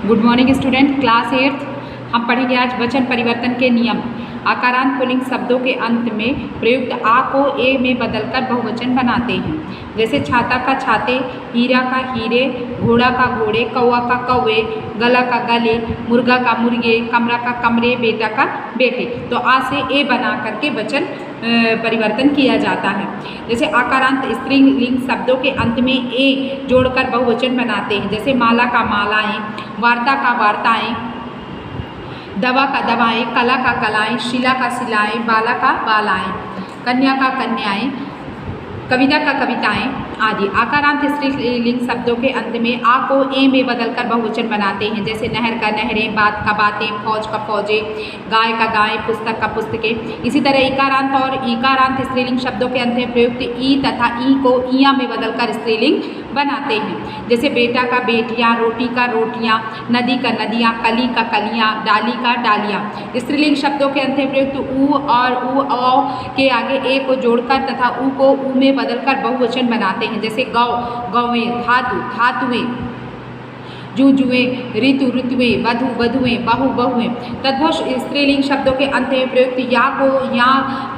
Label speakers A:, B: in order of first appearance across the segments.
A: Good morning student, class 8 हम पढ़ेंगे आज वचन परिवर्तन के नियम। आकारांत पुल्लिंग शब्दों के अंत में प्रयुक्त आ को ए में बदलकर बहुवचन बनाते हैं। जैसे छाता का छाते, हीरा का हीरे, घोड़ा का घोड़े, कौवा का कौवे, गला का गले, मुर्गा का मुर्गे, कमरा का कमरे, बेटा का बेटे। तो आ से ए बना करके वचन परिवर्तन किया जाता है। जैसे आकारांत स्त्रीलिंग शब्दों के अंत में ए जोड़कर बहुवचन बनाते हैं। जैसे माला का मालाएं, वार्ता का वार्ताएं, दवा का दवाएं, कला का कलाएं, शिला का शिलाएं, बाला का बालाएं, कन्या का कन्याएं, कविता का कविताएं आदि। आकारांत स्त्रीलिंग शब्दों के अंत में आ को ए में बदलकर बहुवचन बनाते हैं। जैसे नहर का नहरें, बात का बातें, फौज का फौजें, गाय का गाय, पुस्तक का पुस्तकें। इसी तरह इकारांत और ईकारांत स्त्रीलिंग शब्दों के अंत में प्रयुक्त ई तथा ई को इया में बदलकर स्त्रीलिंग बनाते हैं। जैसे बेटा का बेटियां, रोटी का रोटियां, नदी का नदियां, कली का कलियां, डाली का डालियां। स्त्रीलिंग शब्दों के अंत में प्रयुक्त ऊ और ऊ औ के आगे ए को जोड़कर तथा ऊ को ऊ में बदलकर बहुवचन बनाते हैं। जैसे गौ गौवें, धातु धातुएं, जुजुएं, ऋतु ऋतुएं, वधु वधुएं, बहु बहुएं। तद्भव स्त्रीलिंग शब्दों के अंत में प्रयुक्त या को या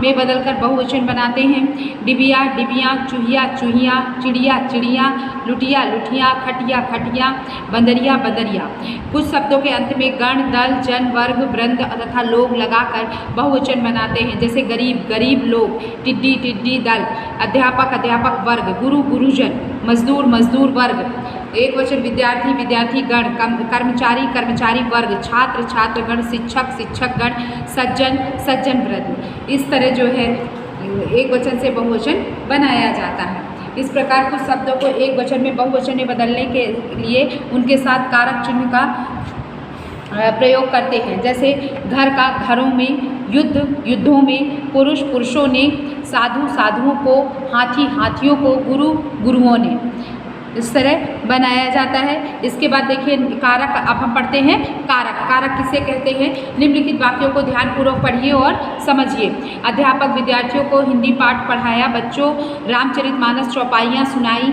A: में बदलकर बहुवचन बनाते हैं। डिबिया डिबियाँ, चूहिया चूहिया, चिड़िया चिड़िया, लुटिया लुटिया, खटिया खटिया, बंदरिया बंदरिया। कुछ शब्दों के अंत में गण, दल, जन, वर्ग, वृंद तथा लोग लगाकर बहुवचन बनाते हैं। जैसे गरीब गरीब लोग, टिड्डी टिड्डी दल, अध्यापक अध्यापक वर्ग, गुरु गुरुजन, मजदूर मजदूर वर्ग। एक वचन विद्यार्थी विद्यार्थी गण, कर्मचारी कर्मचारी वर्ग, छात्र छात्रगण, शिक्षक शिक्षक गण, सज्जन सज्जन वृंद। इस तरह जो है एक वचन से बहुवचन बनाया जाता है। इस प्रकार कुछ शब्दों को एक वचन में बहुवचन में बदलने के लिए उनके साथ कारक चिन्ह का प्रयोग करते हैं। जैसे घर का घरों में, युद्ध युद्धों में, पुरुष पुरुषों ने, साधु साधुओं को, हाथी हाथियों को, गुरु गुरुओं ने। इस तरह बनाया जाता है। इसके बाद देखिए कारक, अब हम पढ़ते हैं कारक। कारक किसे कहते हैं? निम्नलिखित वाक्यों को ध्यानपूर्वक पढ़िए और समझिए। अध्यापक विद्यार्थियों को हिंदी पाठ पढ़ाया, बच्चों रामचरितमानस चौपाइयाँ सुनाई।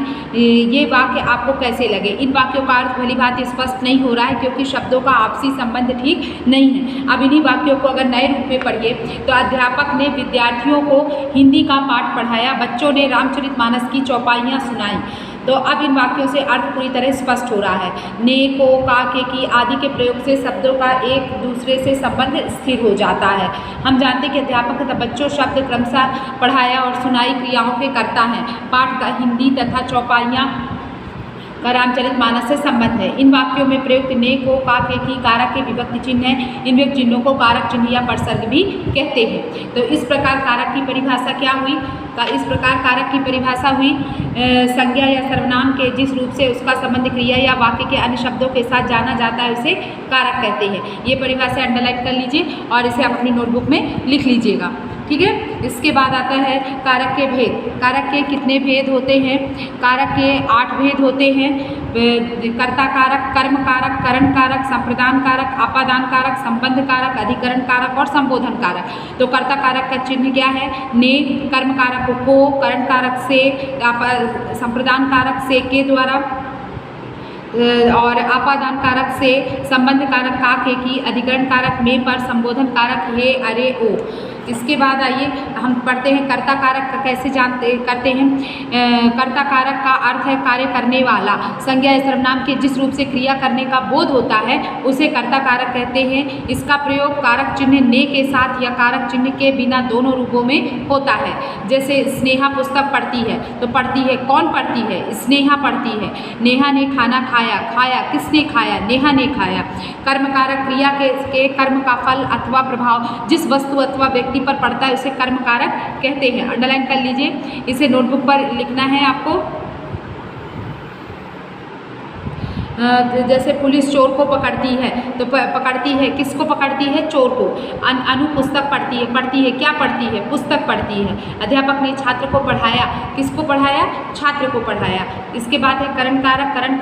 A: ये वाक्य आपको कैसे लगे? इन वाक्यों का अर्थ भली भांति स्पष्ट नहीं हो रहा है क्योंकि शब्दों का आपसी संबंध ठीक नहीं है। अब इन्हीं वाक्यों को अगर नए रूप में पढ़िए तो अध्यापक ने विद्यार्थियों को हिंदी का पाठ पढ़ाया, बच्चों ने रामचरितमानस की चौपाइयाँ सुनाई। तो अब इन वाक्यों से अर्थ पूरी तरह स्पष्ट हो रहा है। ने, को, का, के, की आदि के प्रयोग से शब्दों का एक दूसरे से संबंध स्थिर हो जाता है। हम जानते हैं कि अध्यापक तथा बच्चों शब्द क्रमशः पढ़ाया और सुनाई क्रियाओं के करता है। पाठ का हिंदी तथा चौपाइयाँ का रामचरितमानस से संबंध है। इन वाक्यों में प्रयुक्त ने, को, का, के, की कारक के विभक्ति चिन्ह है। इन विभक्ति चिन्हों को कारक चिन्ह या परसर्ग भी कहते हैं। तो इस प्रकार कारक की परिभाषा क्या हुई? इस प्रकार कारक की परिभाषा हुई संज्ञा या सर्वनाम के जिस रूप से उसका संबंध क्रिया या वाक्य के अन्य शब्दों के साथ जाना जाता है उसे कारक कहते हैं। ये परिभाषा अंडरलाइन कर लीजिए और इसे आप अपनी नोटबुक में लिख लीजिएगा, ठीक है। इसके बाद आता है कारक के भेद। कारक के कितने भेद होते हैं? कारक के 8 भेद होते हैं। कर्ता कारक, कर्म कारक, करण कारक, संप्रदान कारक, अपादान कारक, संबंध कारक, अधिकरण कारक और संबोधन कारक। तो कर्ता कारक का चिन्ह क्या है? ने, कर्म कारक को, करण कारक से, संप्रदान कारक से के द्वारा और आपादान कारक से, संबंध कारक का, के, की, अधिकरण कारक में पर, संबोधन कारक हे, अरे, ओ। इसके बाद आइए हम पढ़ते हैं कर्ता कारक का कैसे करते हैं। कर्ता कारक का अर्थ है कार्य करने वाला। संज्ञा या सर्वनाम के जिस रूप से क्रिया करने का बोध होता है उसे कर्ता कारक कहते हैं। इसका प्रयोग कारक चिन्ह ने के साथ या कारक चिन्ह के बिना दोनों रूपों में होता है। जैसे स्नेहा पुस्तक पढ़ती है, तो पढ़ती है कौन पढ़ती है? स्नेहा पढ़ती है। नेहा ने खाना खाया, खाया किसने खाया? नेहा ने खाया। कर्म कारक क्रिया के कर्म का फल अथवा प्रभाव जिस वस्तु अथवा व्यक्ति पर पड़ता है उसे कर्म कारक कहते हैं। अंडरलाइन कर लीजिए, इसे नोटबुक पर लिखना है आपको। जैसे पुलिस चोर को पकड़ती है, तो पकड़ती है किसको? पकड़ती है चोर को। अनु पुस्तक पढ़ती है क्या पढ़ती है? पुस्तक पढ़ती है। अध्यापक ने छात्र को पढ़ाया, किसको पढ़ाया? छात्र को पढ़ाया। इसके बाद है करण कारक। करण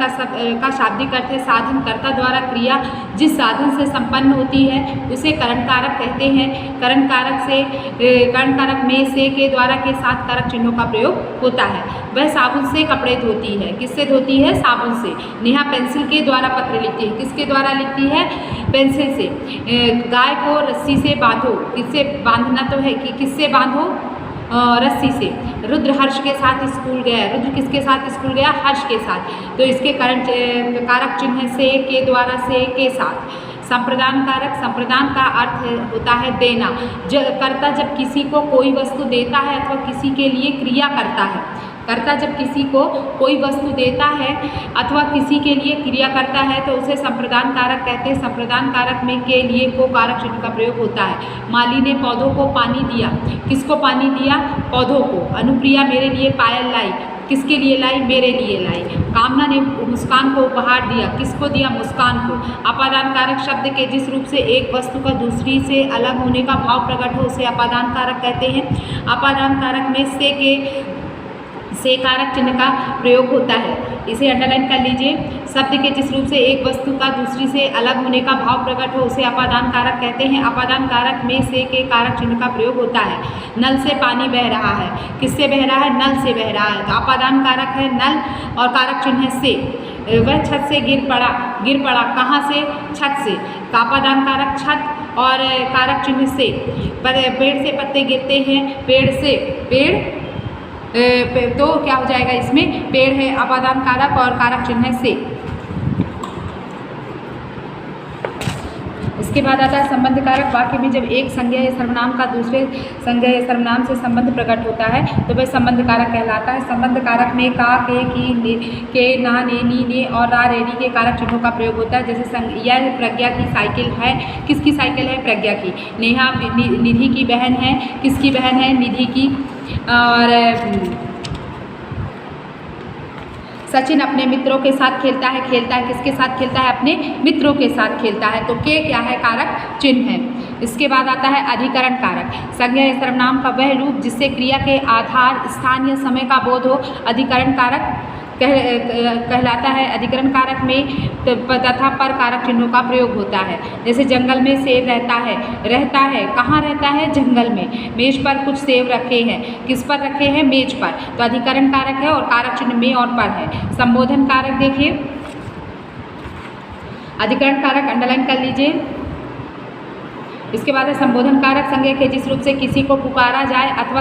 A: का शाब्दिक अर्थ है साधन, कर्ता द्वारा क्रिया जिस साधन से संपन्न होती है उसे करण कारक कहते हैं। करण कारक में से, के द्वारा के साथ कारक चिन्हों का प्रयोग होता है। वह साबुन से कपड़े धोती है, किससे धोती है? साबुन से। नेहा पेंसिल के द्वारा पत्र लिखती है। किसके द्वारा लिखती है? पेंसिल से। गाय को रस्सी से बांधो, किससे बांधना तो है कि किससे बांधो? रस्सी से। रुद्र हर्ष के साथ स्कूल गया, रुद्र किसके साथ स्कूल गया? हर्ष के साथ। तो इसके कारक चिन्ह है से, के द्वारा, से के साथ। संप्रदान कारक, संप्रदान का अर्थ होता है देना। कर्ता जब किसी को कोई वस्तु देता है अथवा किसी के लिए क्रिया करता है, कर्ता जब किसी को कोई वस्तु देता है अथवा किसी के लिए क्रिया करता है तो उसे संप्रदान कारक कहते हैं। संप्रदान कारक में के लिए को कारक चिन्ह का प्रयोग होता है। माली ने पौधों को पानी दिया, किसको पानी दिया? पौधों को। अनुप्रिया मेरे लिए पायल लाई, किसके लिए लाई? मेरे लिए लाई। कामना ने मुस्कान को उपहार दिया, किसको दिया? मुस्कान को। अपादान कारक शब्द के जिस रूप से एक वस्तु का दूसरी से अलग होने का भाव प्रकट हो उसे अपादान कारक कहते हैं। अपादान कारक में से कारक चिन्ह का प्रयोग होता है। इसे अंडरलाइन कर लीजिए। शब्द के जिस रूप से एक वस्तु का दूसरी से अलग होने का भाव प्रकट हो उसे अपादान कारक कहते हैं। अपादान कारक में से के कारक चिन्ह का प्रयोग होता है। नल से पानी बह रहा है, किससे बह रहा है? नल से बह रहा है। तो अपादान कारक है नल और कारक चिन्ह है से। वह छत से गिर पड़ा, कहाँ से? छत से। अपादान कारक छत और कारक चिन्ह से। पेड़ से पत्ते गिरते हैं, पेड़ से। तो क्या हो जाएगा इसमें? पेड़ है अपादान कारक और कारक चिन्ह है से। इसके बाद आता है संबंध कारक। वाक्य में जब एक संज्ञा या सर्वनाम का दूसरे संज्ञा या सर्वनाम से संबंध प्रकट होता है तो वह संबंध कारक कहलाता है। संबंध कारक में का, के, की, ने, के, ना, ने, नी, ने और रा, रेडी के कारक चिन्हों का प्रयोग होता है। जैसे यह प्रज्ञा की साइकिल है, किसकी साइकिल है? प्रज्ञा की। नेहा निधि की बहन है, किसकी बहन है? निधि की। और सचिन अपने मित्रों के साथ खेलता है किसके साथ खेलता है? अपने मित्रों के साथ खेलता है। तो के क्या है? कारक चिन्ह है। इसके बाद आता है अधिकरण कारक। संज्ञा या सर्वनाम का वह रूप जिससे क्रिया के आधार, स्थान या समय का बोध हो अधिकरण कारक कहलाता है। अधिकरण कारक में तथा पर कारक चिन्हों का प्रयोग होता है। जैसे जंगल में सेब रहता है, कहाँ रहता है? जंगल में। मेज पर कुछ सेब रखे हैं, किस पर रखे हैं? मेज पर। तो अधिकरण कारक है और कारक चिन्ह में और पर है। संबोधन कारक देखिए, अधिकरण कारक अंडरलाइन कर लीजिए। इसके बाद है संबोधन कारक। संज्ञा के जिस रूप से किसी को पुकारा जाए अथवा